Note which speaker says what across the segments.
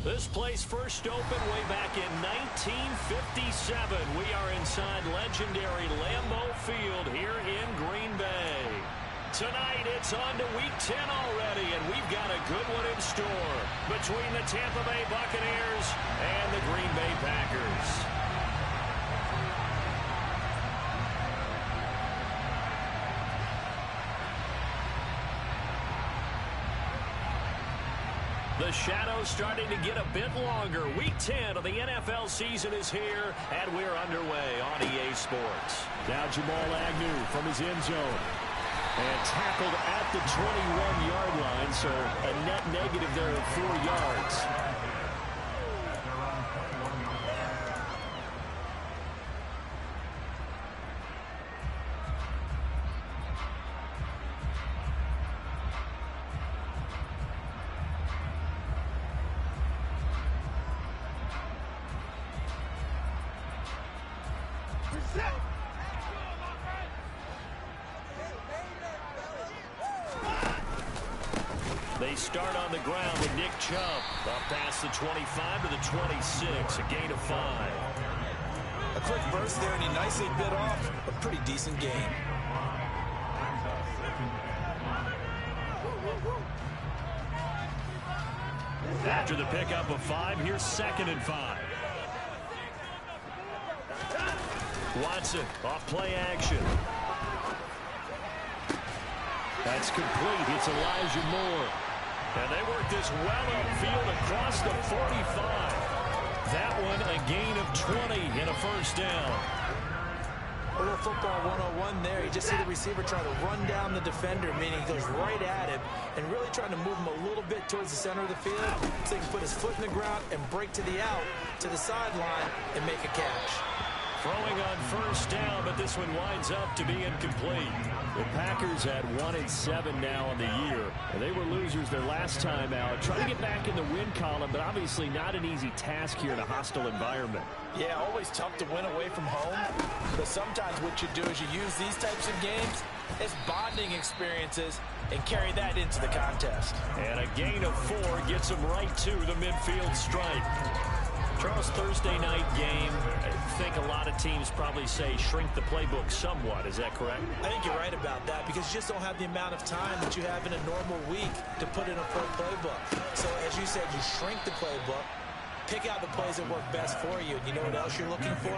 Speaker 1: This place first opened way back in 1957. We are inside legendary Lambeau Field here in Green Bay. Tonight, it's on to Week 10 already, and we've got a good one in store between the Tampa Bay Buccaneers and the Green Bay Packers. The shadow's starting to get a bit longer. Week 10 of the NFL season is here, and we're underway on EA Sports.
Speaker 2: Now Jamal Agnew from his end zone. And tackled at the 21-yard line, so a net negative there of 4 yards.
Speaker 1: They start on the ground with Nick Chubb up past the 25 to the 26, a gain of 5.
Speaker 3: A quick burst there, and he nicely bit off a pretty decent gain.
Speaker 1: After the pickup of 5, here's 2nd and 5. Watson off play action. That's complete. It's Elijah Moore. And they work this well upfield across the 45. That one a gain of 20 and a first down.
Speaker 3: A little football 101 there. You just see the receiver try to run down the defender, meaning he goes right at him and really trying to move him a little bit towards the center of the field so he can put his foot in the ground and break to the out, to the sideline, and make a catch.
Speaker 1: Throwing on first down, but this one winds up to be incomplete.
Speaker 2: The Packers had 1-7 now on the year. And they were losers their last time out. Trying to get back in the win column, but obviously not an easy task here in a hostile environment.
Speaker 3: Yeah, always tough to win away from home. But sometimes what you do is you use these types of games as bonding experiences and carry that into the contest.
Speaker 1: And a gain of 4 gets them right to the midfield stripe. Charles, Thursday night game, I think a lot of teams probably say shrink the playbook somewhat. Is that correct?
Speaker 3: I think you're right about that because you just don't have the amount of time that you have in a normal week to put in a full playbook. So as you said, you shrink the playbook, pick out the plays that work best for you. And you know what else you're looking for?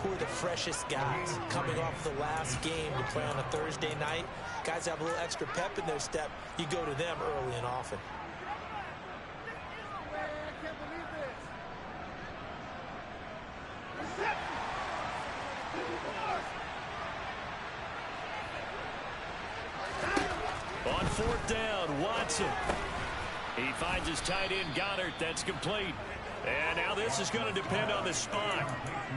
Speaker 3: Who are the freshest guys coming off the last game to play on a Thursday night? Guys have a little extra pep in their step. You go to them early and often.
Speaker 1: On 4th down, Watson. He finds his tight end, Goddard. That's complete. And now this is going to depend on the spot.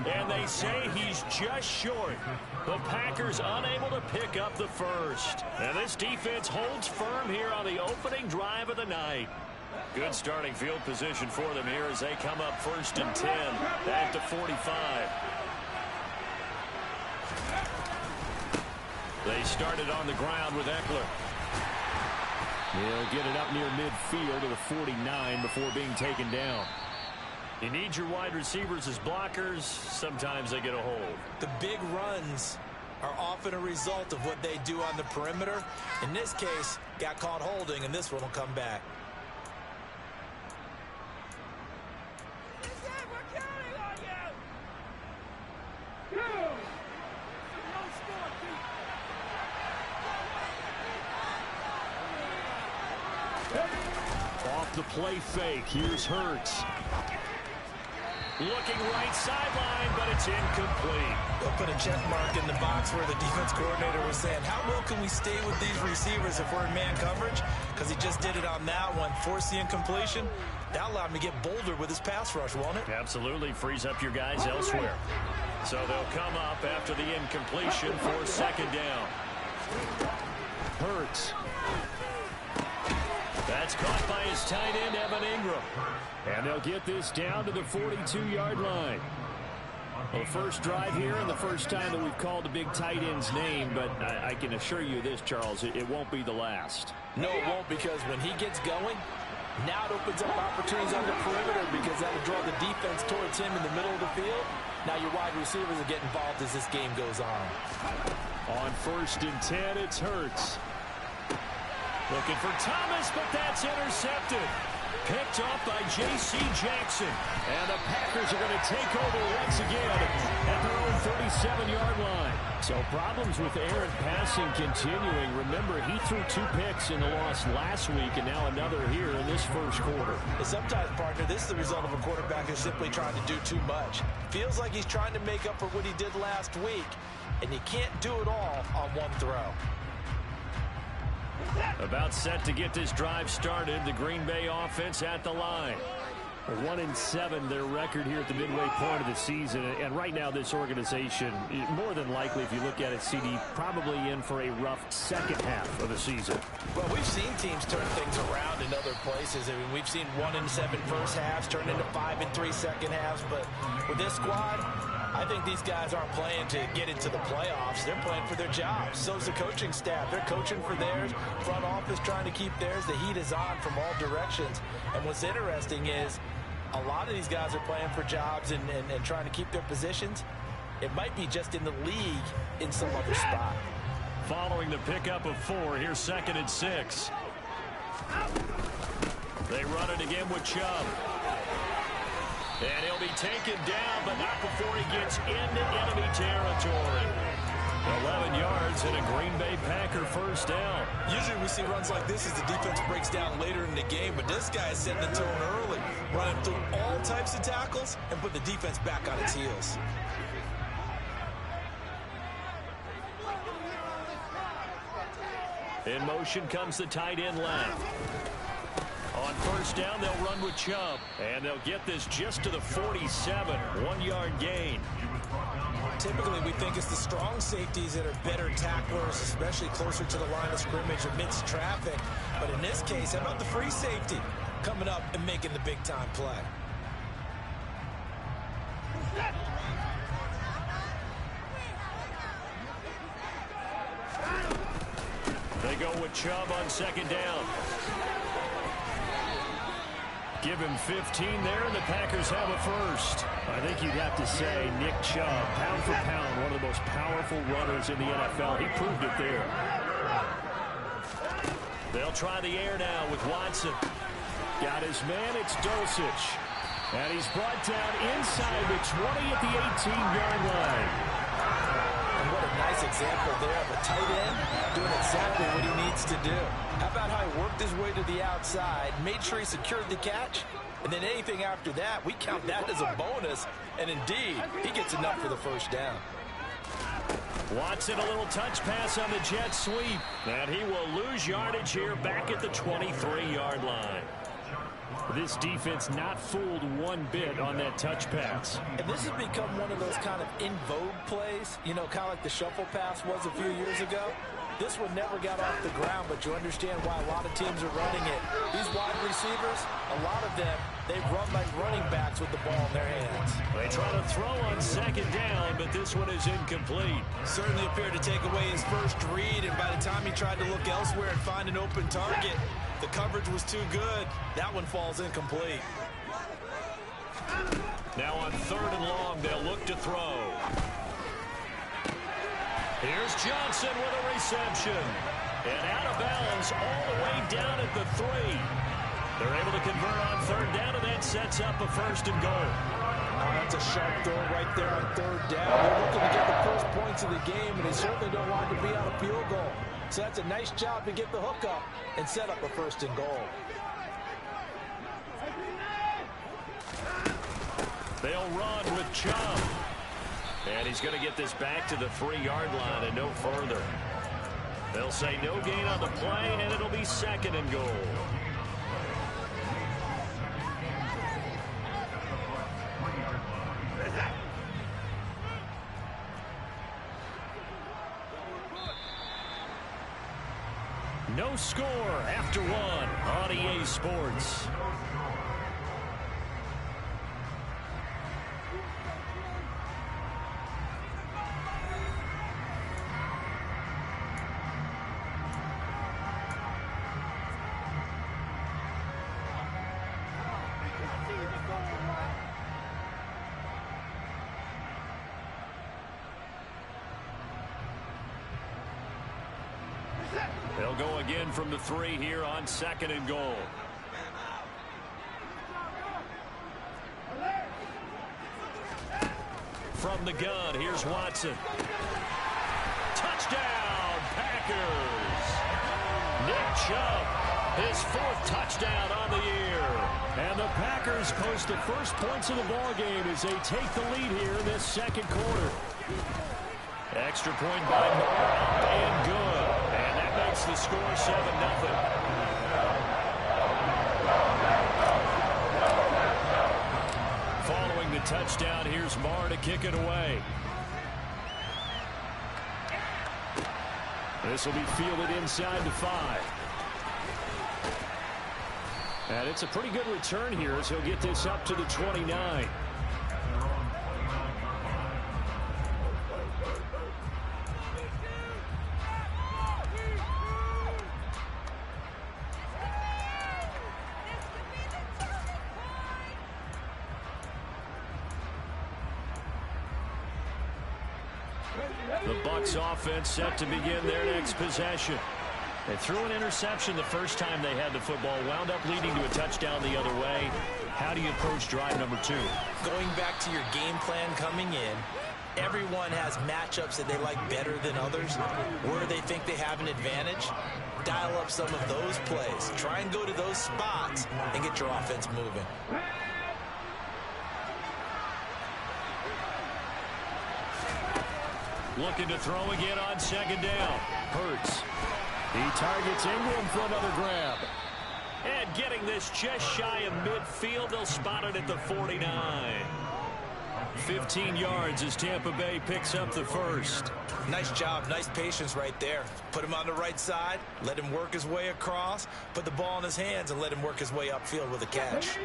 Speaker 1: And they say he's just short. The Packers unable to pick up the first. And this defense holds firm here on the opening drive of the night. Good starting field position for them here as they come up 1st and 10 at the 45. They started on the ground with Eckler.
Speaker 2: He'll get it up near midfield to the 49 before being taken down.
Speaker 1: You need your wide receivers as blockers. Sometimes they get a hold.
Speaker 3: The big runs are often a result of what they do on the perimeter. In this case, got caught holding, and this one will come back.
Speaker 2: Off the play fake. Here's Hurts.
Speaker 1: Looking right sideline, but it's incomplete.
Speaker 3: They'll put a check mark in the box where the defense coordinator was saying, how well can we stay with these receivers if we're in man coverage? Because he just did it on that one. Force the incompletion. That allowed him to get bolder with his pass rush, won't it?
Speaker 1: Absolutely. Frees up your guys elsewhere. So they'll come up after the incompletion for 2nd down.
Speaker 2: Hurts.
Speaker 1: That's caught by his tight end, Evan Ingram.
Speaker 2: And they'll get this down to the 42-yard line. Well, the first drive here and the first time that we've called the big tight end's name, but I can assure you this, Charles, it won't be the last.
Speaker 3: No, it won't, because when he gets going, Now it opens up opportunities on the perimeter because that'll draw the defense towards him in the middle of the field. Now your wide receivers will get involved as this game goes on.
Speaker 1: On 1st and 10, it's Hurts. Looking for Thomas, but that's intercepted. Picked off by J.C. Jackson. And the Packers are going to take over once again at their own 37-yard line. So problems with Aaron passing continuing. Remember, he threw 2 picks in the loss last week, and now another here in this first quarter.
Speaker 3: And sometimes, partner, this is the result of a quarterback who's simply trying to do too much. Feels like he's trying to make up for what he did last week, and you can't do it all on one throw.
Speaker 1: About set to get this drive started. The Green Bay offense at the line.
Speaker 2: 1-7 their record here at the midway point of the season. And right now this organization, more than likely, if you look at it, CD, probably in for a rough second half of the season.
Speaker 3: Well, we've seen teams turn things around in other places. I mean, we've seen 1-7 first halves turn into 5-3 second halves. But with this squad, I think these guys aren't playing to get into the playoffs. They're playing for their jobs. So's the coaching staff. They're coaching for theirs. Front office trying to keep theirs. The heat is on from all directions. And what's interesting is a lot of these guys are playing for jobs and trying to keep their positions. It might be just in the league in some other spot.
Speaker 1: Following the pickup of 4, here's 2nd and 6. They run it again with Chubb. And he'll be taken down, but not before he gets into enemy territory. 11 yards and a Green Bay Packer first down.
Speaker 3: Usually we see runs like this as the defense breaks down later in the game, but this guy is setting the tone early, running through all types of tackles and put the defense back on its heels.
Speaker 1: In motion comes the tight end left. On first down, they'll run with Chubb, and they'll get this just to the 47, 1-yard gain.
Speaker 3: Typically, we think it's the strong safeties that are better tacklers, especially closer to the line of scrimmage amidst traffic. But in this case, how about the free safety coming up and making the big-time play?
Speaker 1: They go with Chubb on 2nd down. Give him 15 there, and the Packers have a first.
Speaker 2: I think you'd have to say Nick Chubb, pound for pound, one of the most powerful runners in the NFL. He proved it there.
Speaker 1: They'll try the air now with Watson.
Speaker 2: Got his man, it's Dulcich. And he's brought down inside the 20 at the 18-yard line.
Speaker 3: And what a nice example there of a tight end doing exactly what he needs to do. How about how he worked his way to the outside, made sure he secured the catch, and then anything after that, we count that as a bonus. And indeed, he gets enough for the first down.
Speaker 1: Watson, a little touch pass on the jet sweep. And he will lose yardage here back at the 23-yard line.
Speaker 2: This defense not fooled one bit on that touch pass.
Speaker 3: And this has become one of those kind of in vogue plays, you know, kind of like the shuffle pass was a few years ago. This one never got off the ground, but you understand why a lot of teams are running it. These wide receivers, a lot of them, they run like running backs with the ball in their hands.
Speaker 1: They try to throw on 2nd down, but this one is incomplete.
Speaker 3: Certainly appeared to take away his first read, and by the time he tried to look elsewhere and find an open target, the coverage was too good. That one falls incomplete.
Speaker 1: Now on 3rd and long, they'll look to throw. Here's Johnson with a reception. And out of bounds all the way down at the 3. They're able to convert on 3rd down, and that sets up a 1st and goal.
Speaker 3: That's a sharp throw right there on 3rd down. They're looking to get the first points of the game, and they certainly don't want to be out of field goal. So that's a nice job to get the hook up and set up a 1st and goal.
Speaker 1: They'll run with Chubb. And he's going to get this back to the 3-yard line and no further. They'll say no gain on the play, and it'll be 2nd and goal. No score after 1 on EA Sports. go again from the 3 here on 2nd and goal. From the gun, here's Watson. Touchdown, Packers! Nick Chubb, his 4th touchdown on the year. And the Packers post the first points of the ball game as they take the lead here in this 2nd quarter. Extra point by Moore, up and good. And that makes the score 7-0. Following the touchdown, here's Moore to kick it away. This will be fielded inside the 5. And it's a pretty good return here as he'll get this up to the 29. The Bucs offense set to begin their next possession. They threw an interception the first time they had the football, wound up leading to a touchdown the other way. How do you approach drive number 2?
Speaker 3: Going back to your game plan coming in, everyone has matchups that they like better than others. Where they think they have an advantage, dial up some of those plays. Try and go to those spots and get your offense moving.
Speaker 1: Looking to throw again on 2nd down. Hurts. He targets Ingram for another grab. And getting this just shy of midfield, they'll spot it at the 49. 15 yards as Tampa Bay picks up the first.
Speaker 3: Nice job, nice patience right there. Put him on the right side, let him work his way across, put the ball in his hands and let him work his way upfield with a catch.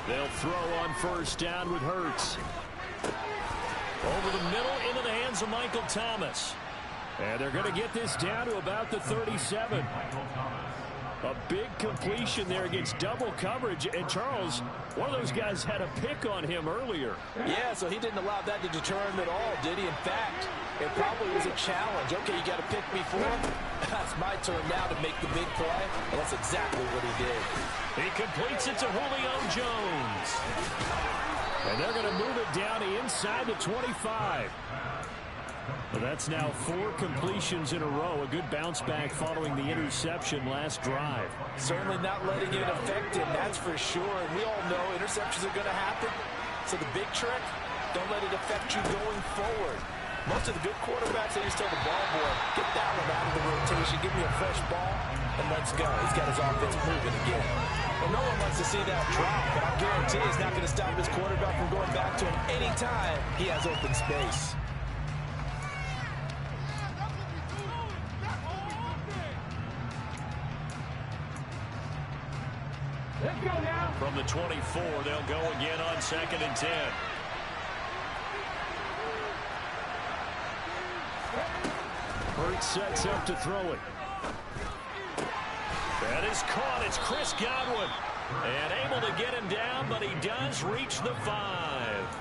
Speaker 1: They'll throw on 1st down with Hurts. Over the middle into the hands of Michael Thomas. And they're going to get this down to about the 37. A big completion there against double coverage. And Charles, one of those guys had a pick on him earlier.
Speaker 3: Yeah, so he didn't allow that to deter him at all, did he? In fact, it probably was a challenge. Okay, you got to pick me for him. That's my turn now to make the big play. And that's exactly what he did.
Speaker 1: He completes it to Julio Jones. And they're going to move it down inside the 25. Well, that's now 4 completions in a row. A good bounce back following the interception last drive.
Speaker 3: Certainly not letting it affect him, that's for sure. And we all know interceptions are going to happen. So the big trick, don't let it affect you going forward. Most of the good quarterbacks, they just tell the ball boy, get that one out of the rotation, give me a fresh ball, and let's go. He's got his offense moving again. Well, no one wants to see that drop, but I guarantee it's not going to stop his quarterback from going back to him anytime he has open space.
Speaker 1: From the 24, they'll go again on 2nd and 10. Hurts sets up to throw it. That is caught. It's Chris Godwin. And able to get him down, but he does reach the 5.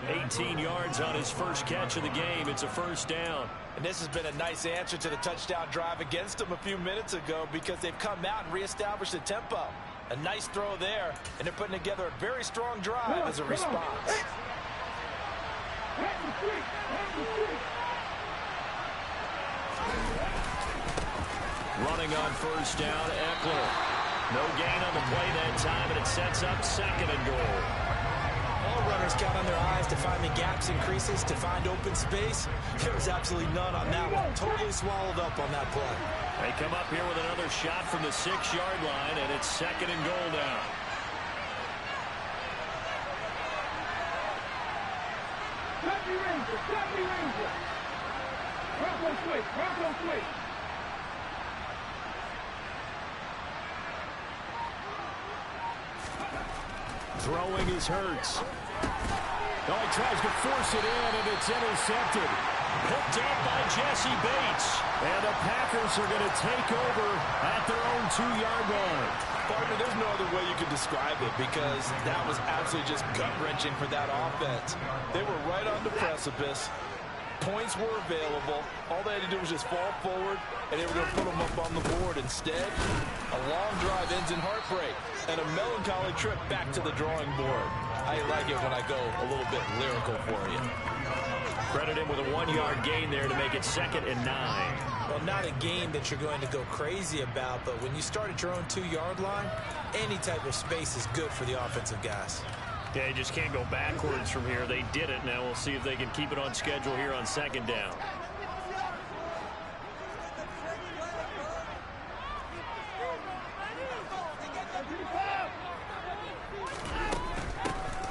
Speaker 1: 18 yards on his first catch of the game. It's a 1st down.
Speaker 3: And this has been a nice answer to the touchdown drive against them a few minutes ago because they've come out and reestablished the tempo. A nice throw there, and they're putting together a very strong drive as a response.
Speaker 1: Running on 1st down, Eckler. No gain on the play that time, and it sets up 2nd and goal.
Speaker 3: All runners count on their eyes to find the gaps and creases, to find open space. There was absolutely none on that one. Totally swallowed up on that play.
Speaker 1: They come up here with another shot from the 6-yard line, and it's 2nd and goal now. Throwing is Hurts. Oh, he tries to force it in, and it's intercepted. Picked up by Jesse Bates. And the Packers are going to take over at their own 2-yard line.
Speaker 3: Partner, there's no other way you could describe it because that was absolutely just gut-wrenching for that offense. They were right on the precipice. Points were available. All they had to do was just fall forward, and they were going to put them up on the board. Instead, a long drive ends in heartbreak and a melancholy trip back to the drawing board. I like it when I go a little bit lyrical for you.
Speaker 2: Credit him with a 1-yard gain there to make it 2nd and 9.
Speaker 3: Well, not a game that you're going to go crazy about, but when you start at your own 2-yard line, any type of space is good for the offensive guys.
Speaker 2: Yeah, you just can't go backwards from here. They did it. Now we'll see if they can keep it on schedule here on 2nd down.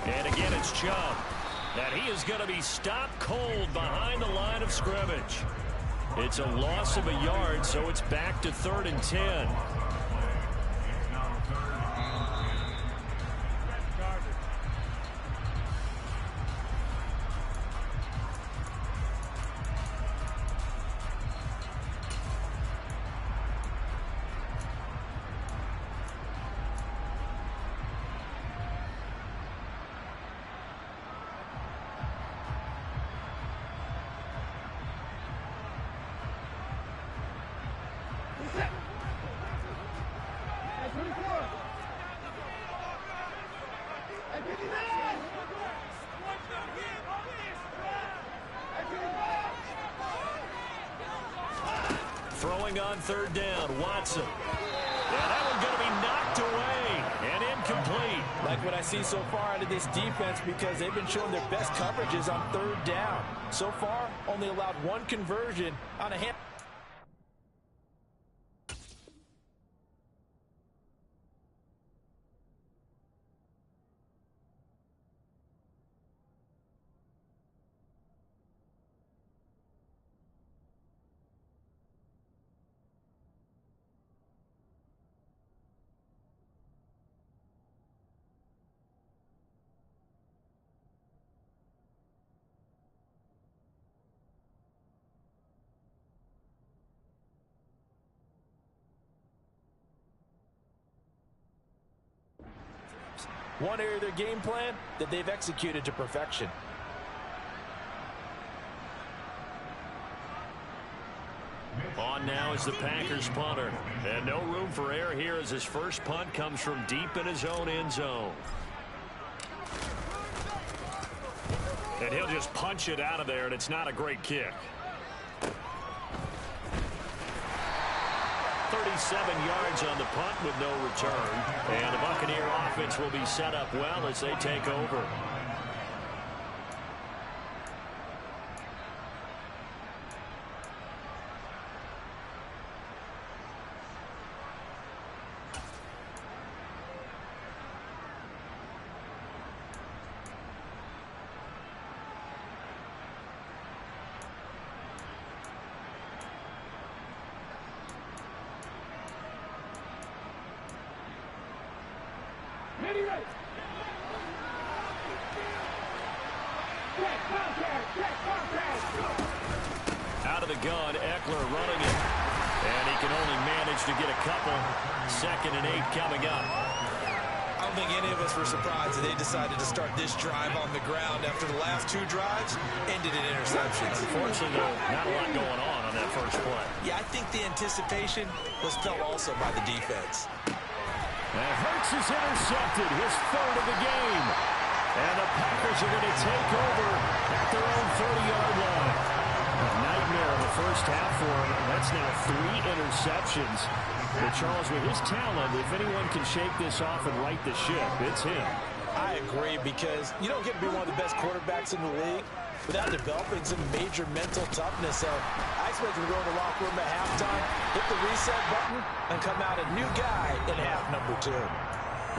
Speaker 2: And again, it's Chubb. And he is going to be stopped cold behind the line of scrimmage. It's a loss of a yard, so it's back to 3rd and 10. Throwing on 3rd down, Watson. And that one's going to be knocked away and incomplete.
Speaker 3: Like what I see so far out of this defense, because they've been showing their best coverages on 3rd down. So far, only allowed 1 conversion on a hand. One area of their game plan that they've executed to perfection.
Speaker 2: On now is the Packers punter. And no room for error here as his first punt comes from deep in his own end zone. And he'll just punch it out of there, and it's not a great kick. 37 yards on the punt with no return. And the Buccaneer offense will be set up well as they take over. Out of the gun, Eckler running it. And he can only manage to get a couple. 2nd and 8 coming up.
Speaker 3: I don't think any of us were surprised that they decided to start this drive on the ground after the last 2 drives ended in interceptions.
Speaker 2: Unfortunately, though, not a lot going on that first play.
Speaker 3: Yeah, I think the anticipation was felt also by the defense.
Speaker 2: And Hurts is intercepted, his 3rd of the game. And the Packers are going to take over at their own 30-yard line. A nightmare in the first half for him. That's now 3 interceptions. But Charles, with his talent, if anyone can shake this off and right the ship, it's him.
Speaker 3: I agree, because you don't get to be one of the best quarterbacks in the league without developing some major mental toughness. So I expect him to go in the locker room at halftime, hit the reset button, and come out a new guy in half number 2.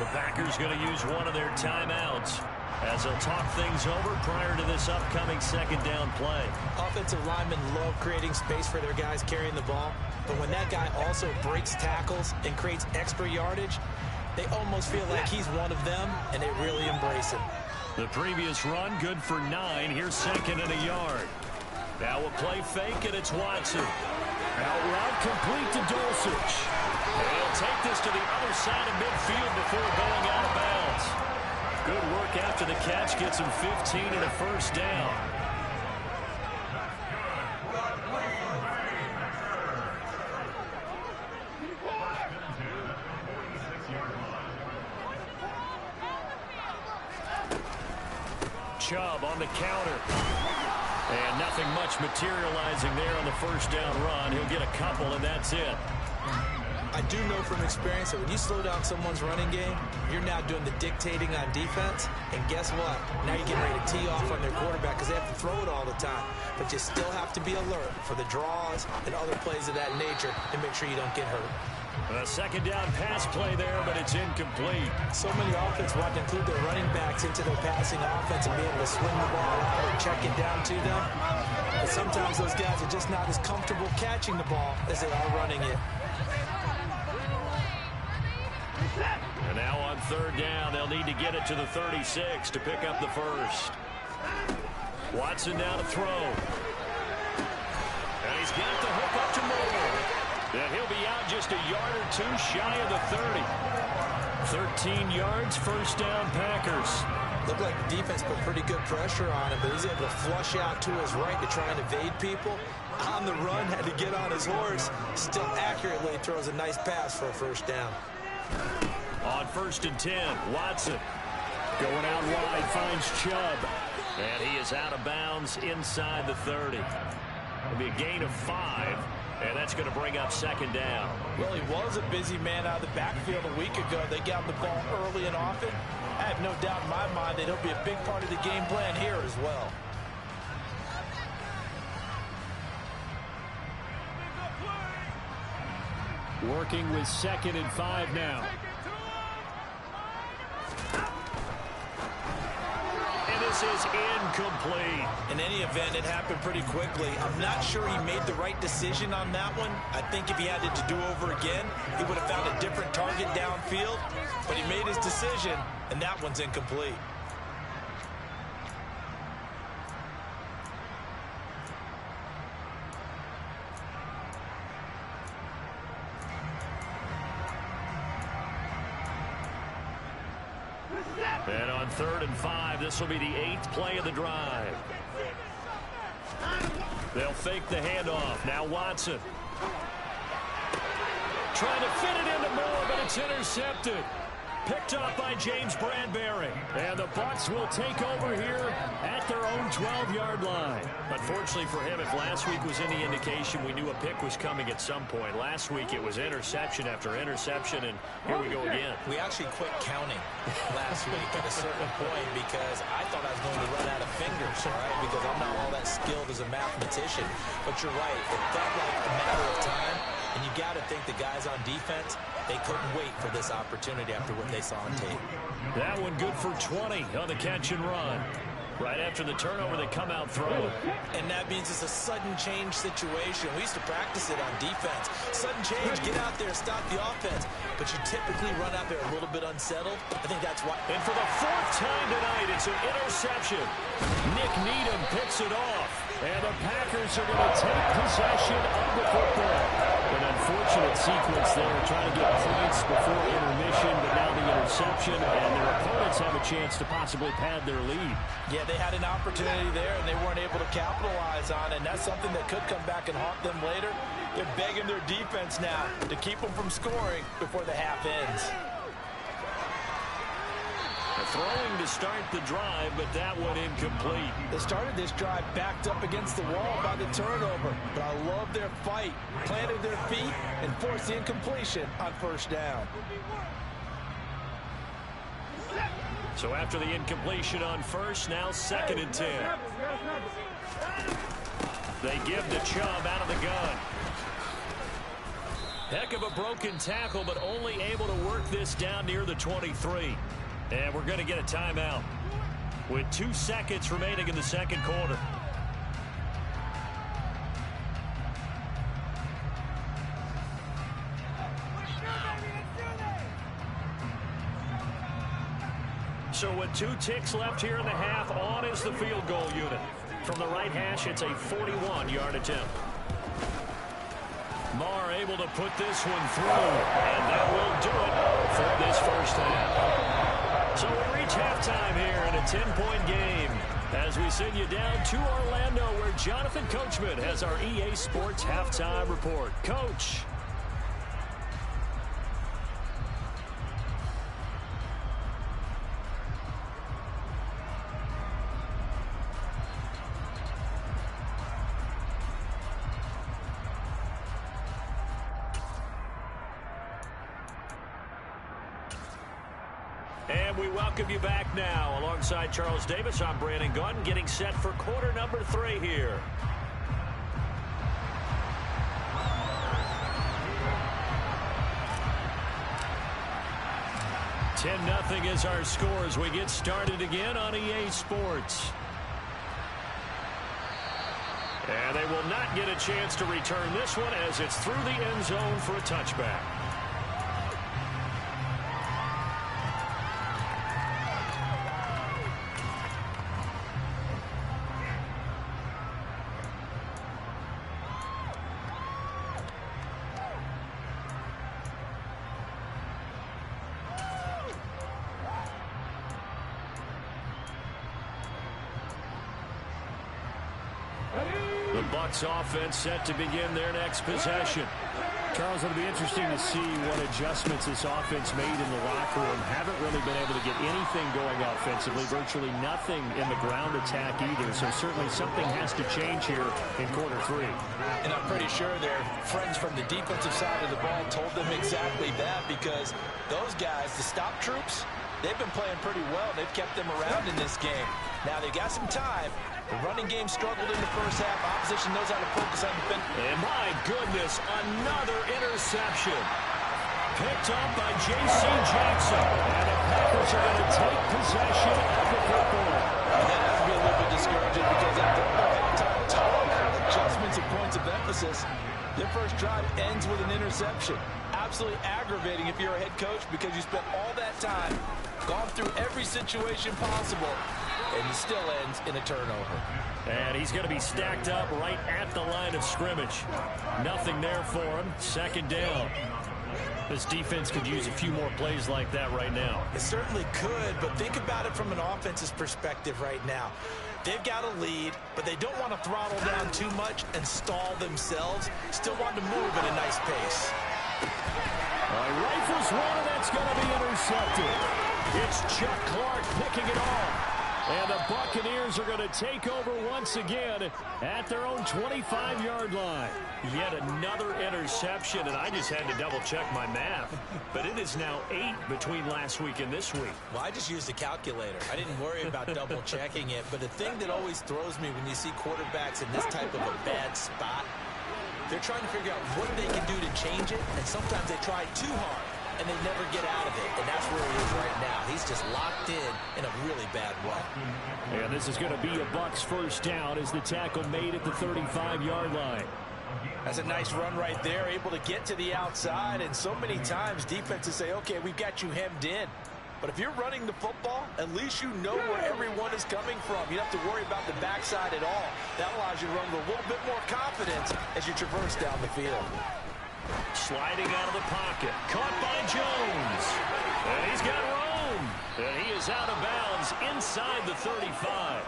Speaker 2: The Packers going to use one of their timeouts as they'll talk things over prior to this upcoming 2nd down play.
Speaker 3: Offensive linemen love creating space for their guys carrying the ball, but when that guy also breaks tackles and creates extra yardage, they almost feel like he's one of them, and they really embrace him.
Speaker 2: The previous run, good for 9. Here's 2nd and a yard. Now a play fake, and it's Watson. Out route complete to Dulcich. And he'll take this to the other side of midfield before going out of bounds. Good work after the catch. Gets him 15 and a first down.
Speaker 1: Chubb on the counter. And nothing much materializing there on the first down run. He'll get a couple, and that's it.
Speaker 3: I do know from experience that when you slow down someone's running game, you're now doing the dictating on defense. And guess what? Now you're getting ready to tee off on their quarterback because they have to throw it all the time. But you still have to be alert for the draws and other plays of that nature and make sure you don't get hurt.
Speaker 1: A second down pass play there, but it's incomplete.
Speaker 3: So many offenses want to include their running backs into their passing offense and be able to swing the ball out or check it down to them. But sometimes those guys are just not as comfortable catching the ball as they are running it.
Speaker 1: And now on third down, they'll need to get it to the 36 to pick up the first. Watson now to throw. And he's got the hook up to Moore. And he'll be out just a yard or two shy of the 30. 13 yards, first down, Packers.
Speaker 3: Looked like the defense put pretty good pressure on him, but he's able to flush out to his right to try and evade people. On the run, had to get on his horse. Still accurately throws a nice pass for a first down.
Speaker 1: On first and 10, Watson going out wide, finds Chubb. And he is out of bounds inside the 30. It'll be a gain of 5, and that's going to bring up second down.
Speaker 3: Well, he was a busy man out of the backfield a week ago. They got the ball early and often. I have no doubt in my mind that he'll be a big part of the game plan here as well.
Speaker 2: Working with second and 5 now.
Speaker 1: And this is incomplete.
Speaker 3: In any event, it happened pretty quickly. I'm not sure he made the right decision on that one. I think if he had it to do over again, he would have found a different target downfield. But he made his decision, and that one's incomplete.
Speaker 1: And on third and 5, this will be the 8th play of the drive. They'll fake the handoff. Now Watson. Trying to fit it into Moore, but it's intercepted. Picked up by James Bradbury. And the Bucs will take over here at their own 12-yard line. Unfortunately for him, if last week was any indication, we knew a pick was coming at some point. Last week it was interception after interception, and here we go again.
Speaker 3: We actually quit counting last week at a certain point because I thought I was going to run out of fingers, right? Because I'm not all that skilled as a mathematician. But you're right. It felt like a matter of time. And you got to think the guys on defense, they couldn't wait for this opportunity after what they saw on tape.
Speaker 1: That one good for 20 on the catch and run. Right after the turnover, they come out throwing.
Speaker 3: And that means it's a sudden change situation. We used to practice it on defense. Sudden change, get out there, stop the offense. But you typically run out there a little bit unsettled. I think that's why.
Speaker 1: And for the 4th time tonight, it's an interception. Nick Needham picks it off. And the Packers are going to take possession of the football. An unfortunate sequence there, trying to get points before intermission, but now the interception, and their opponents have a chance to possibly pad their lead.
Speaker 3: Yeah, they had an opportunity there, and they weren't able to capitalize on it, and that's something that could come back and haunt them later. They're begging their defense now to keep them from scoring before the half ends.
Speaker 1: Throwing to start the drive, but that one incomplete.
Speaker 3: They started this drive backed up against the wall by the turnover, but I love their fight, planted their feet, and forced the incompletion on first down.
Speaker 1: So after the incompletion on first, now 2nd and 10. They give to Chubb out of the gun. Heck of a broken tackle, but only able to work this down near the 23. And we're going to get a timeout with 2 seconds remaining in the second quarter. So with 2 ticks left here in the half, on is the field goal unit. From the right hash, it's a 41-yard attempt. Marr able to put this one through, and that will do it for this first half. So we reach halftime here in a 10-point game as we send you down to Orlando where Jonathan Coachman has our EA Sports Halftime Report. Coach. And we welcome you back now. Alongside Charles Davis, I'm Brandon Gaudin, getting set for quarter number 3 here. $10-0 is our score as we get started again on EA Sports. And they will not get a chance to return this one as it's through the end zone for a touchback. The Bucs offense set to begin their next possession.
Speaker 2: Charles, it'll be interesting to see what adjustments this offense made in the locker room. Haven't really been able to get anything going offensively, virtually nothing in the ground attack either. So certainly something has to change here in quarter 3.
Speaker 3: And I'm pretty sure their friends from the defensive side of the ball told them exactly that, because those guys, the stop troops, they've been playing pretty well. They've kept them around in this game. Now they've got some time. The running game struggled in the first half. Opposition knows how to focus on defense.
Speaker 1: And my goodness, another interception. Picked up by J.C. Jackson. And the Packers are going to take possession of the football.
Speaker 3: And that has to be a little bit discouraging, because after all the halftime talk, adjustments and points of emphasis, their first drive ends with an interception. Absolutely aggravating if you're a head coach, because you spent all that time, gone through every situation possible, and it still ends in a turnover.
Speaker 1: And he's going to be stacked up right at the line of scrimmage. Nothing there for him. Second down. This defense could use a few more plays like that right now.
Speaker 3: It certainly could, but think about it from an offense's perspective right now. They've got a lead, but they don't want to throttle down too much and stall themselves. Still want to move at a nice pace.
Speaker 1: Rifles one, and that's going to be intercepted. It's Chuck Clark picking it off. And the Buccaneers are going to take over once again at their own 25-yard line. Yet another interception, and I just had to double-check my math. But it is now 8 between last week and this week.
Speaker 3: Well, I just used a calculator. I didn't worry about double-checking it. But the thing that always throws me when you see quarterbacks in this type of a bad spot, they're trying to figure out what they can do to change it, and sometimes they try too hard, and they never get out of it, and that's where he is right now. He's just locked in a really bad way.
Speaker 1: And this is going to be a Bucs first down as the tackle made at the 35-yard line.
Speaker 3: That's a nice run right there, able to get to the outside, and so many times defenses say, okay, we've got you hemmed in. But if you're running the football, at least you know where everyone is coming from. You don't have to worry about the backside at all. That allows you to run with a little bit more confidence as you traverse down the field.
Speaker 1: Sliding out of the pocket. Caught by Jones. And he's got room. And he is out of bounds inside the 35.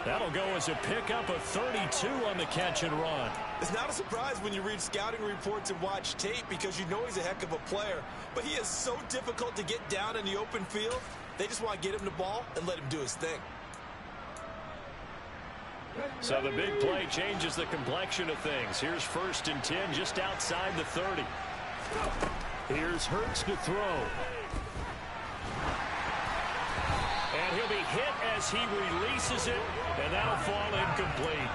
Speaker 1: That'll go as a pickup of 32 on the catch and run.
Speaker 3: It's not a surprise when you read scouting reports and watch tape, because you know he's a heck of a player. But he is so difficult to get down in the open field. They just want to get him the ball and let him do his thing.
Speaker 1: So the big play changes the complexion of things. Here's 1st and 10 just outside the 30. Here's Hurts to throw. And he'll be hit as he releases it, and that'll fall incomplete.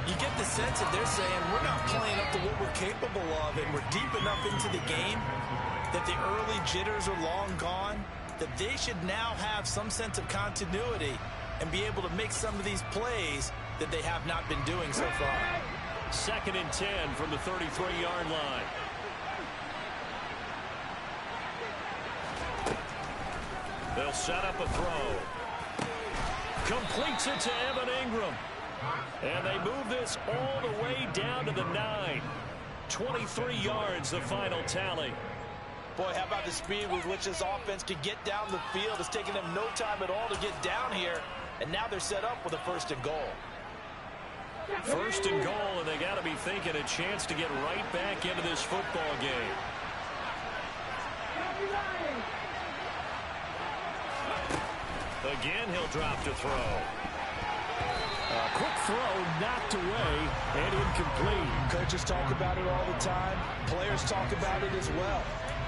Speaker 3: You get the sense that they're saying we're not playing up to what we're capable of, and we're deep enough into the game that the early jitters are long gone, that they should now have some sense of continuity and be able to make some of these plays that they have not been doing so far.
Speaker 1: 2nd and 10 from the 33-yard line. They'll set up a throw. Completes it to Evan Ingram. And they move this all the way down to the 9. 23 yards, the final tally.
Speaker 3: Boy, how about the speed with which this offense can get down the field? It's taken them no time at all to get down here. And now they're set up with a 1st and goal.
Speaker 1: 1st and goal, and they got to be thinking a chance to get right back into this football game. Again, he'll drop to throw. A quick throw knocked away and incomplete.
Speaker 3: Coaches talk about it all the time. Players talk about it as well.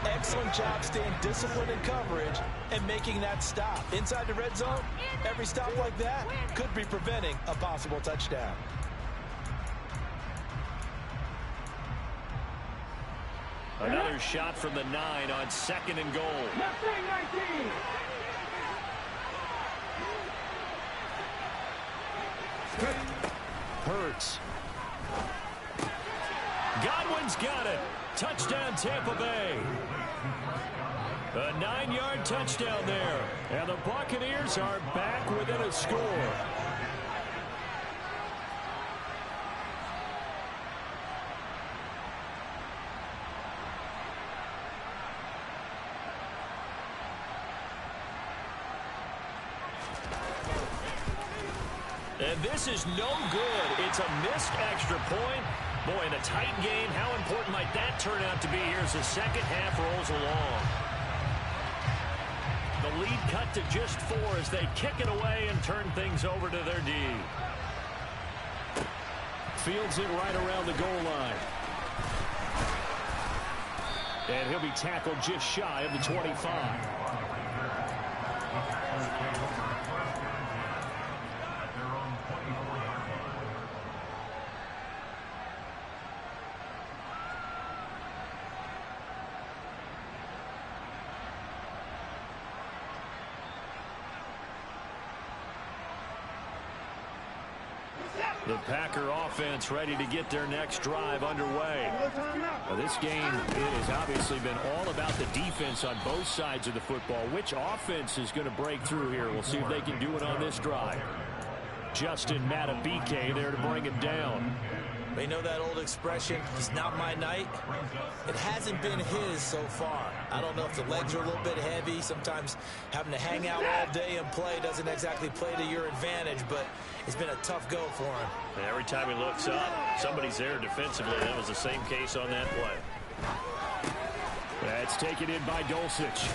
Speaker 3: Excellent job staying disciplined in coverage and making that stop. Inside the red zone, every stop like that could be preventing a possible touchdown.
Speaker 1: Another shot from the 9 on 2nd and goal. Hurts. Godwin's got it. Touchdown, Tampa Bay. A 9-yard touchdown there. And the Buccaneers are back within a score. And this is no good. It's a missed extra point. Boy, in a tight game, how important might that turn out to be here as the second half rolls along? The lead cut to just 4 as they kick it away and turn things over to their D.
Speaker 2: Fields it right around the goal line. And he'll be tackled just shy of the 25.
Speaker 1: The Packer offense ready to get their next drive underway.
Speaker 2: Well, this game, it has obviously been all about the defense on both sides of the football. Which offense is going to break through here? We'll see if they can do it on this drive. Justin Madubuike there to bring him down.
Speaker 3: You know that old expression, it's not my night? It hasn't been his so far. I don't know if the legs are a little bit heavy. Sometimes having to hang out all day and play doesn't exactly play to your advantage, but it's been a tough go for him.
Speaker 1: And every time he looks up, somebody's there defensively. That was the same case on that play.
Speaker 2: That's taken in by Dulcich.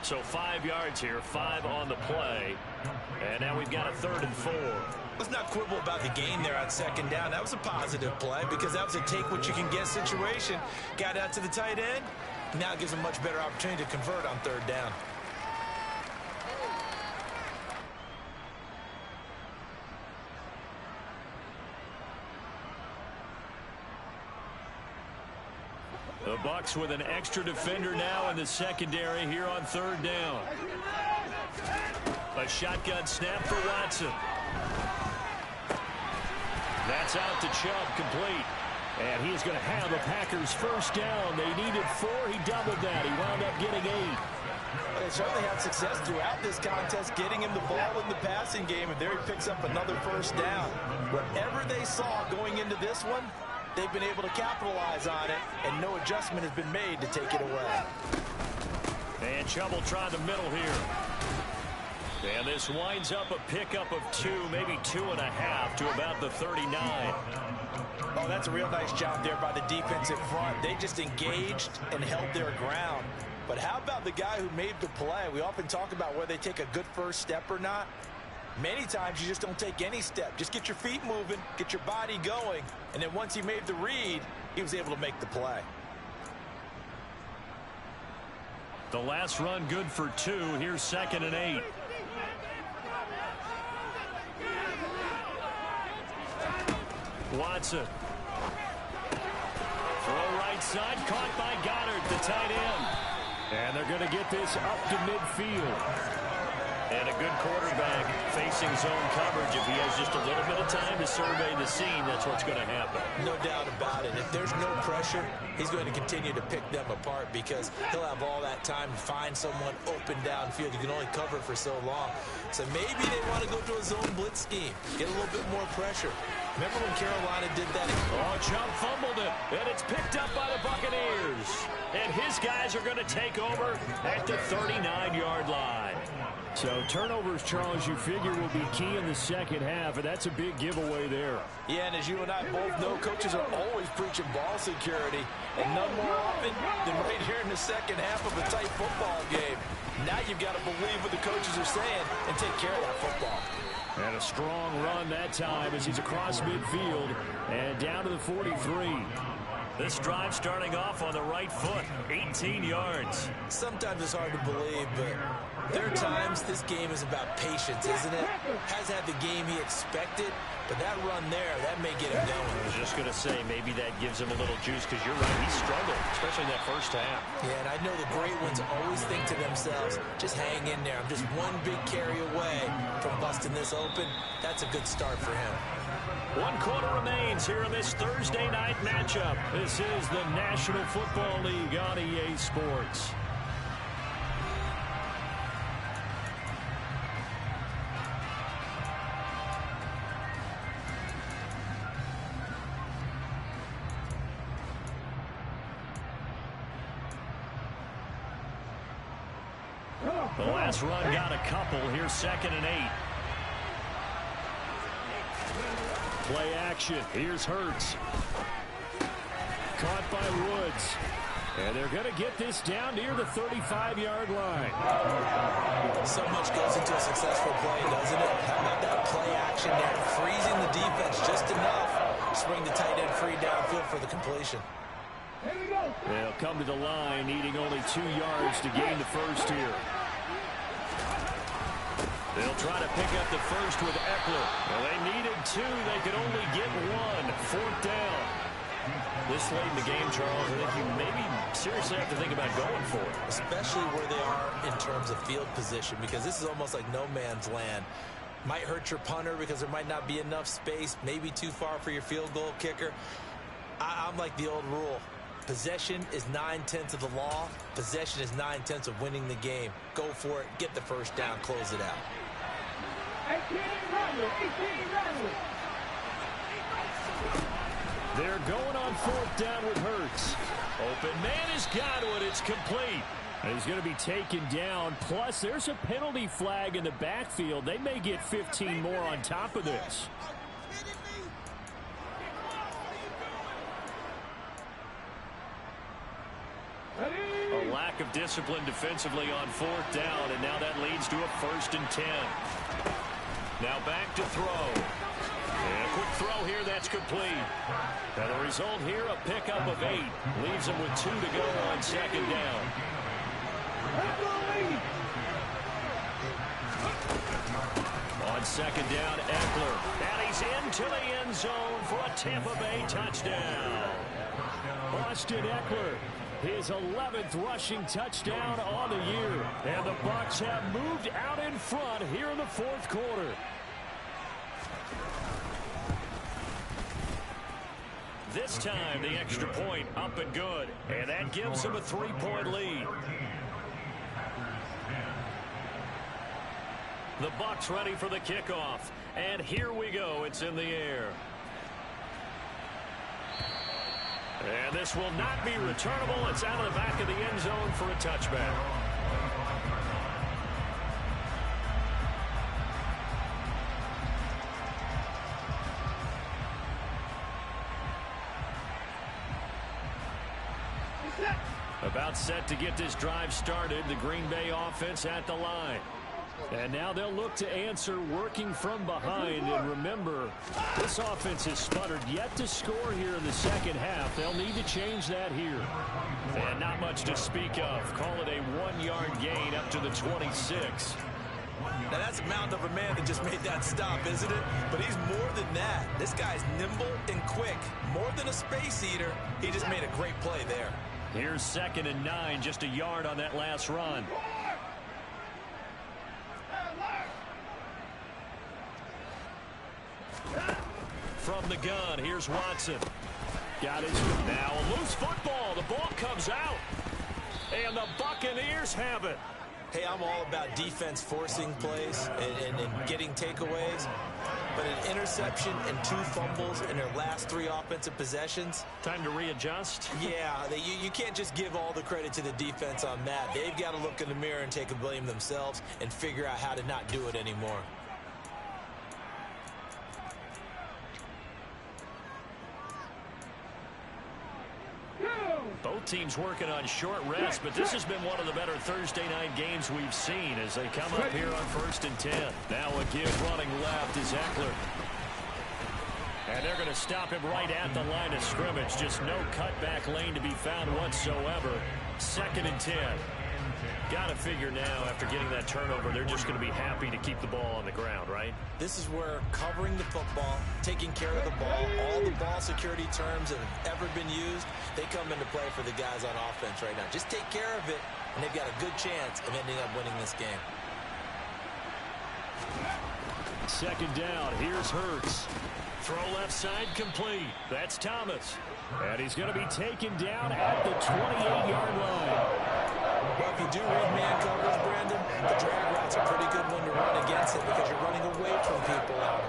Speaker 1: So 5 yards here, 5 on the play. And now we've got a 3rd and 4.
Speaker 3: Let's not quibble about the gain there on 2nd down. That was a positive play because that was a take-what-you-can-get situation. Got out to the tight end. Now it gives a much better opportunity to convert on 3rd down.
Speaker 1: The Bucs with an extra defender now in the secondary here on 3rd down. A shotgun snap for Watson. That's out to Chubb, complete.
Speaker 2: And he is going to have the Packers first down. They needed 4. He doubled that. He wound up getting 8.
Speaker 3: They certainly had success throughout this contest, getting him the ball in the passing game, and there he picks up another first down. Whatever they saw going into this one, they've been able to capitalize on it, and no adjustment has been made to take it away.
Speaker 1: And Chubb will try the middle here. And this winds up a pickup of 2, maybe 2.5 to about the 39.
Speaker 3: Oh, that's a real nice job there by the defense in front. They just engaged and held their ground. But how about the guy who made the play? We often talk about whether they take a good first step or not. Many times you just don't take any step. Just get your feet moving, get your body going, and then once he made the read, he was able to make the play.
Speaker 1: The last run good for 2. Here's 2nd and 8. Watson. Throw right side, caught by Goddard, the tight end.
Speaker 2: And they're going to get this up to midfield.
Speaker 1: And a good quarterback facing zone coverage. If he has just a little bit of time to survey the scene, that's what's going to happen.
Speaker 3: No doubt about it. If there's no pressure, he's going to continue to pick them apart because he'll have all that time to find someone open downfield. You can only cover for so long. So maybe they want to go to a zone blitz scheme, get a little bit more pressure. Remember when Carolina did that?
Speaker 1: Oh, Chubb fumbled it, and it's picked up by the Buccaneers. And his guys are going to take over at the 39-yard line.
Speaker 2: So turnovers, Charles, you figure will be key in the second half, and that's a big giveaway there.
Speaker 3: Yeah, and as you and I both know, coaches are always preaching ball security, and none more often than right here in the second half of a tight football game. Now you've got to believe what the coaches are saying and take care of that football.
Speaker 2: And a strong run that time as he's across midfield and down to the 43.
Speaker 1: This drive starting off on the right foot, 18 yards.
Speaker 3: Sometimes it's hard to believe, but there are times this game is about patience, isn't it? Hasn't had the game he expected, but that run there, that may get him going.
Speaker 1: I was just going to say, maybe that gives him a little juice, because you're right, he struggled, especially in that first half. Yeah, and I know the great ones always think to themselves, just hang in there. I'm just one big carry away from busting this open. That's a good start for him. 1 quarter remains here in this Thursday night matchup. This is the National Football League on EA Sports. The last run got a couple. Here's 2nd and 8. Play action. Here's Hurts. Caught by Woods. And they're going to get this down near the 35-yard line.
Speaker 3: So much goes into a successful play, doesn't it? How about that play action there? Freezing the defense just enough to swing the tight end free downfield for the completion.
Speaker 2: They'll come to the line, needing only 2 yards to gain the first here.
Speaker 1: They'll try to pick up the first with Eckler. Well, they needed 2. They could only get 1. 4th down. This late in the game, Charles, I think you maybe seriously have to think about going for it.
Speaker 3: Especially where they are in terms of field position, because this is almost like no man's land. Might hurt your punter because there might not be enough space, maybe too far for your field goal kicker. I'm like the old rule. Possession is 9/10 of the law. Possession is 9/10 of winning the game. Go for it. Get the first down. Close it out.
Speaker 2: They're going on 4th down with Hurts.
Speaker 1: Open man has got it. It's complete.
Speaker 2: He's going to be taken down. Plus, there's a penalty flag in the backfield. They may get 15 more on top of this.
Speaker 1: A lack of discipline defensively on 4th down, and now that leads to a 1st and 10. Now back to throw. And a quick throw here, that's complete. Now the result here, a pickup of 8. Leaves him with 2 to go on 2nd down. On 2nd down, Eckler. And he's into the end zone for a Tampa Bay touchdown.
Speaker 2: Austin Eckler, his 11th rushing touchdown on the year. And the Bucs have moved out in front here in the 4th quarter.
Speaker 1: This time, the extra point up and good. And that gives them a 3-point lead. The Bucs ready for the kickoff. And here we go. It's in the air. And this will not be returnable. It's out of the back of the end zone for a touchback. About set to get this drive started. The Green Bay offense at the line.
Speaker 2: And now they'll look to answer working from behind. And remember, this offense has sputtered yet to score here in the 2nd half. They'll need to change that here.
Speaker 1: And not much to speak of. Call it a 1-yard gain up to the 26.
Speaker 3: Now that's a mountain of a man that just made that stop, isn't it? But he's more than that. This guy's nimble and quick. More than a space eater. He just made a great play there.
Speaker 1: Here's 2nd and 9, just a yard on that last run. From the gun, here's Watson.
Speaker 2: Got his.
Speaker 1: Now a loose football. The ball comes out. And the Buccaneers have it.
Speaker 3: Hey, I'm all about defense forcing plays and getting takeaways. But an interception and 2 fumbles in their last 3 offensive possessions.
Speaker 1: Time to readjust.
Speaker 3: Yeah, you can't just give all the credit to the defense on that. They've got to look in the mirror and take a blame themselves and figure out how to not do it anymore.
Speaker 1: Both teams working on short rest, but this has been one of the better Thursday night games we've seen as they come up here on 1st and 10. Now a give running left is Eckler. And And they're going to stop him right at the line of scrimmage. Just no cutback lane to be found whatsoever. 2nd and 10. Got to figure now, after getting that turnover, they're just going to be happy to keep the ball on the ground, right?
Speaker 3: This is where covering the football, taking care of the ball, all the ball security terms that have ever been used, they come into play for the guys on offense right now. Just take care of it, and they've got a good chance of ending up winning this game.
Speaker 1: 2nd down. Here's Hurts. Throw left side complete. That's Thomas. And he's going to be taken down at the 28-yard line.
Speaker 3: Well, if you do read man coverage, Brandon, the drag route's a pretty good one to run against it because you're running away from people out.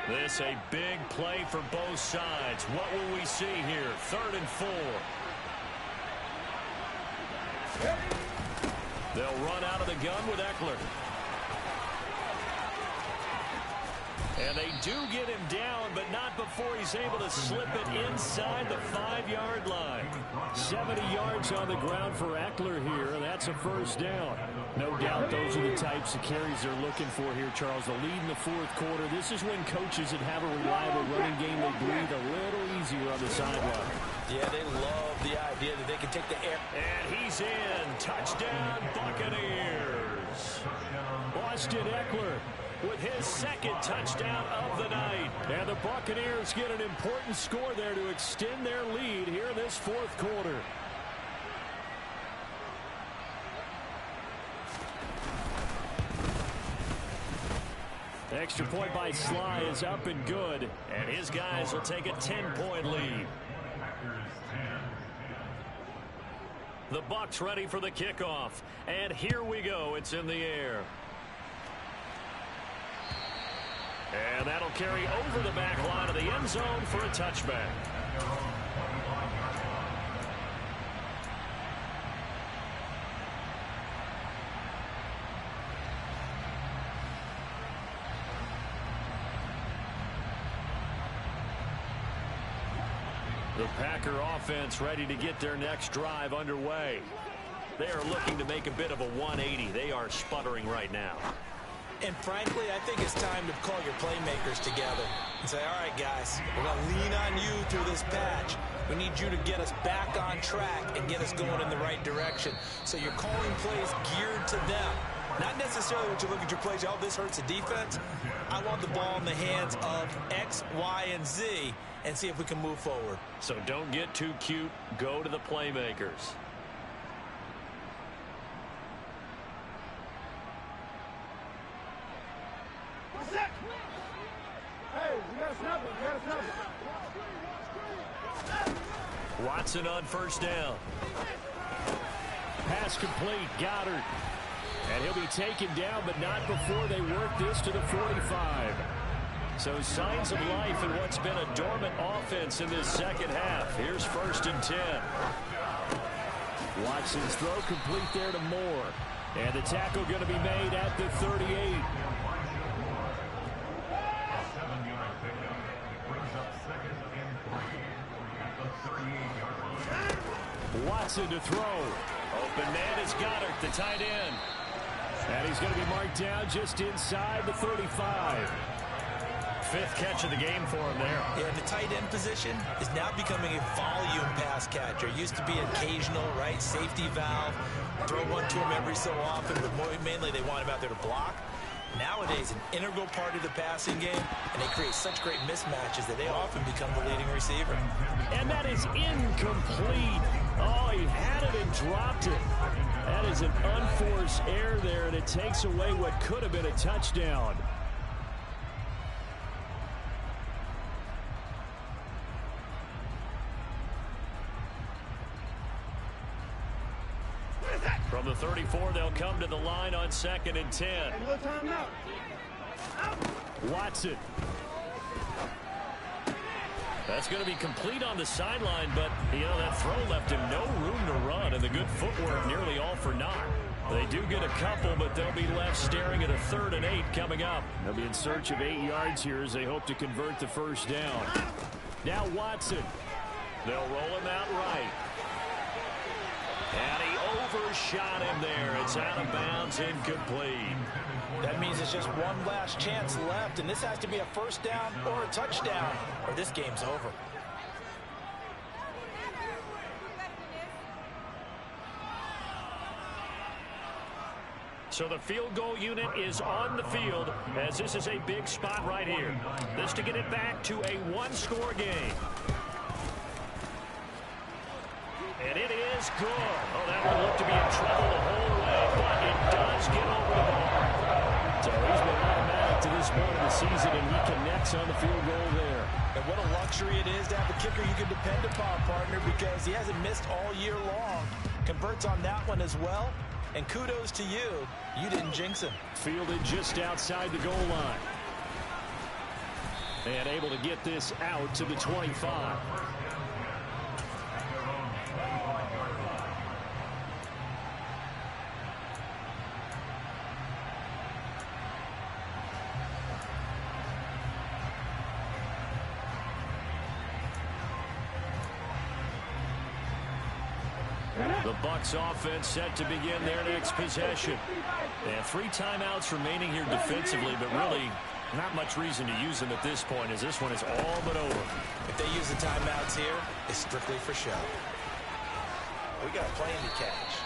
Speaker 1: This a big play for both sides. What will we see here? 3rd and 4. They'll run out of the gun with Eckler. And they do get him down, but not before he's able to slip it inside the 5-yard line. 70 yards on the ground for Eckler here. That's a 1st down. No doubt those are the types of carries they're looking for here, Charles. The lead in the 4th quarter. This is when coaches that have a reliable running game, they breathe a little easier on the sideline.
Speaker 3: Yeah, they love the idea that they can take the air.
Speaker 1: And he's in. Touchdown, Buccaneers. Austin Eckler with his 2nd touchdown of the night. And the Buccaneers get an important score there to extend their lead here in this 4th quarter. Extra point by Sly is up and good. And his guys will take a 10-point lead. The Bucs ready for the kickoff. And here we go. It's in the air. And that'll carry over the back line of the end zone for a touchback. The Packer offense ready to get their next drive underway. They are looking to make a bit of a 180. They are sputtering right now.
Speaker 3: And frankly, I think it's time to call your playmakers together and say, all right, guys, we're going to lean on you through this patch. We need you to get us back on track and get us going in the right direction. So you're calling plays geared to them. Not necessarily when you look at your plays, oh, this hurts the defense. I want the ball in the hands of X, Y, and Z and see if we can move forward.
Speaker 1: So don't get too cute. Go to the playmakers. Watson on 1st down. Pass complete. Goddard. And he'll be taken down, but not before they work this to the 45. So signs of life in what's been a dormant offense in this 2nd half. Here's 1st and 10. Watson's throw complete there to Moore. And the tackle going to be made at the 38. Watson to throw. Open man is Goddard, the tight end. And he's going to be marked down just inside the 35. 5th catch of the game for him there.
Speaker 3: Yeah, the tight end position is now becoming a volume pass catcher. It used to be occasional, right? Safety valve. Throw one to him every so often, but mainly they want him out there to block. Nowadays, an integral part of the passing game, and they create such great mismatches that they often become the leading receiver.
Speaker 1: And that is incomplete. Oh, he had it and dropped it. That is an unforced error there, and it takes away what could have been a touchdown. From the 34, they'll come to the line on 2nd and 10. Watson. That's going to be complete on the sideline, but, that throw left him no room to run, and the good footwork nearly all for naught. They do get a couple, but they'll be left staring at a 3rd and 8 coming up. They'll be in search of 8 yards here as they hope to convert the 1st down. Now Watson. They'll roll him out right. And he overshot him there. It's out of bounds, incomplete.
Speaker 3: That means it's just one last chance left, and this has to be a first down or a touchdown, or this game's over.
Speaker 1: So the field goal unit is on the field as this is a big spot right here. This to get it back to a one-score game. And it is good. Oh, that one looked to be in trouble the whole way, but it does get over the bar. So he's been automatic to this point of the season, and he connects on the field goal there.
Speaker 3: And what a luxury it is to have a kicker you can depend upon, partner, because he hasn't missed all year long. Converts on that one as well. And kudos to you. You didn't jinx him.
Speaker 2: Fielded just outside the goal line. And able to get this out to the 25.
Speaker 1: The Bucs offense set to begin their next possession. And 3 timeouts remaining here defensively, but really not much reason to use them at this point as this one is all but over.
Speaker 3: If they use the timeouts here, it's strictly for show. We got a plane to catch.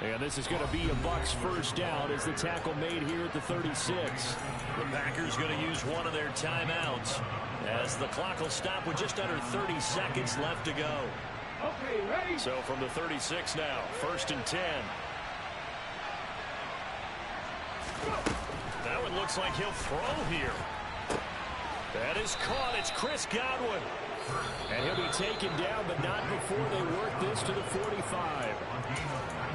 Speaker 2: And this is going to be a Bucs first down as the tackle made here at the 36.
Speaker 1: The Packers going to use one of their timeouts as the clock will stop with just under 30 seconds left to go.
Speaker 2: Okay, ready?
Speaker 1: So from the 36 now, 1st and 10. That one looks like he'll throw here. That is caught. It's Chris Godwin.
Speaker 2: And he'll be taken down, but not before they work this to the 45.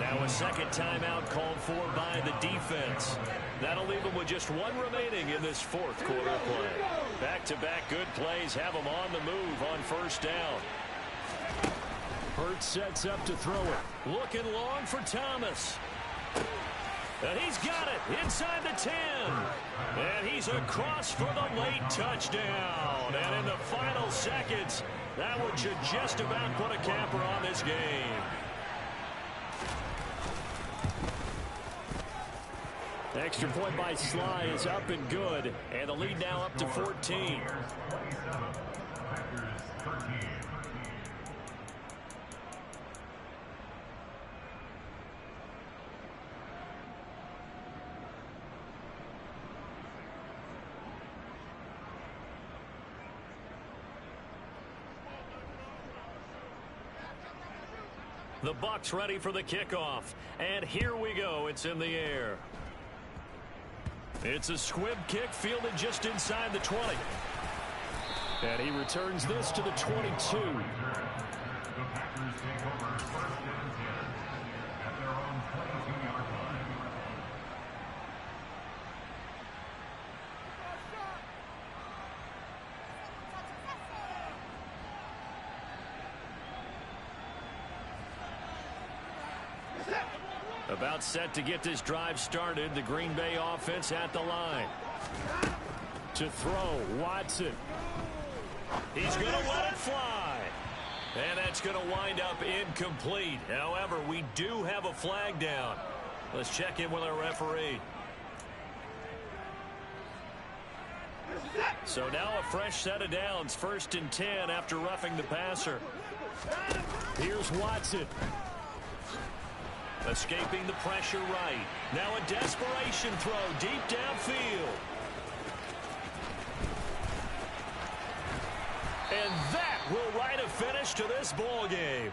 Speaker 1: Now a second timeout called for by the defense. That'll leave them with just one remaining in this 4th quarter play. Back-to-back good plays have them on the move on 1st down.
Speaker 2: Hurts sets up to throw it.
Speaker 1: Looking long for Thomas. And he's got it inside the 10. And he's across for the late touchdown. And in the final seconds, that one should just about put a capper on this game.
Speaker 2: Extra point by Sly is up and good.
Speaker 1: And the lead now up to 14. The Bucs ready for the kickoff. And here we go. It's in the air. It's a squib kick fielded just inside the 20.
Speaker 2: And he returns this to the 22.
Speaker 1: About set to get this drive started. The Green Bay offense at the line.
Speaker 2: To throw, Watson.
Speaker 1: He's going to let it fly. And that's going to wind up incomplete. However, we do have a flag down. Let's check in with our referee. So now a fresh set of downs. 1st and 10 after roughing the passer.
Speaker 2: Here's Watson.
Speaker 1: Escaping the pressure right. Now a desperation throw deep downfield. And that will write a finish to this ball game.